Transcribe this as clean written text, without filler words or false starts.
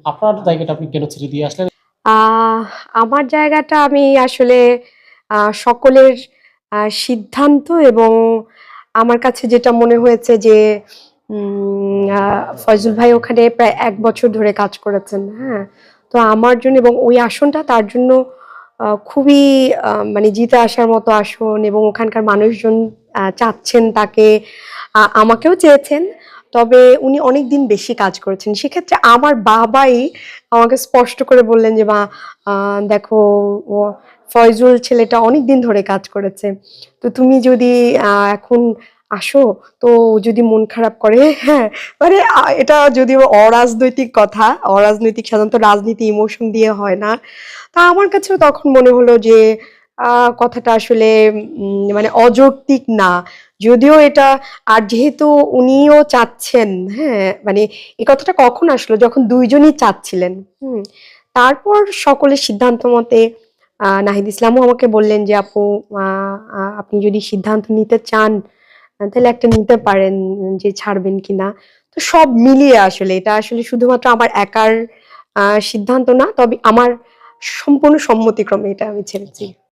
আপনার জায়গাটা আপনি কেন ছেড়ে দিয়ে আসলেন? আহ আমার জায়গাটা আমি আসলে সকলের সিদ্ধান্ত এবং আমার কাছে যেটা মনে হয়েছে যে ফয়জুল ভাই ওখানে প্রায় ১ বছর ধরে কাজ করেছেন, হ্যাঁ? তো আমার জন্য এবং ওই আসনটা তার জন্য খুবই মানে জিতে আসার মতো আসন এবং ওখানকার মানুষজন চাচ্ছেন তাকে, আমাকেও চেয়েছেন। তবে উনি অনেকদিন বেশি কাজ করেছেন। সেক্ষেত্রে আমার বাবাই আমাকে স্পষ্ট করে বললেন যে, "মা, দেখো, ও ফয়জুল ছেলেটা অনেকদিন ধরে কাজ করেছে। তো তুমি যদি এখন আসো, তো ও যদি মন খারাপ করে।" হ্যাঁ, মানে এটা যদিও অরাজনৈতিক কথা, অরাজনৈতিক সাধারণত রাজনীতি ইমোশন দিয়ে হয় না। তা আমার কাছেও তখন মনে হলো যে কথাটা আসলে মানে অযৌক্তিক না। যদিও এটা, আর যেহেতু উনিও চাচ্ছেন, হ্যাঁ? মানে এই কথাটা কখন আসলো? যখন ২ জনই চাচ্ছিলেন। হুম? তারপর সকলের সিদ্ধান্ত মতে নাহিদ ইসলামও আমাকে বললেন যে, "আপু, আ আ আপনি যদি সিদ্ধান্ত নিতে চান, তাহলে একটা নিতে পারেন, যে ছাড়বেন কিনা।" তো সব মিলিয়ে আসলে এটা আসলে শুধুমাত্র আমার একার সিদ্ধান্ত না। তবে আমার সম্পূর্ণ সম্মতিক্রমে এটা আমি ছেড়েছি। আচ্ছা।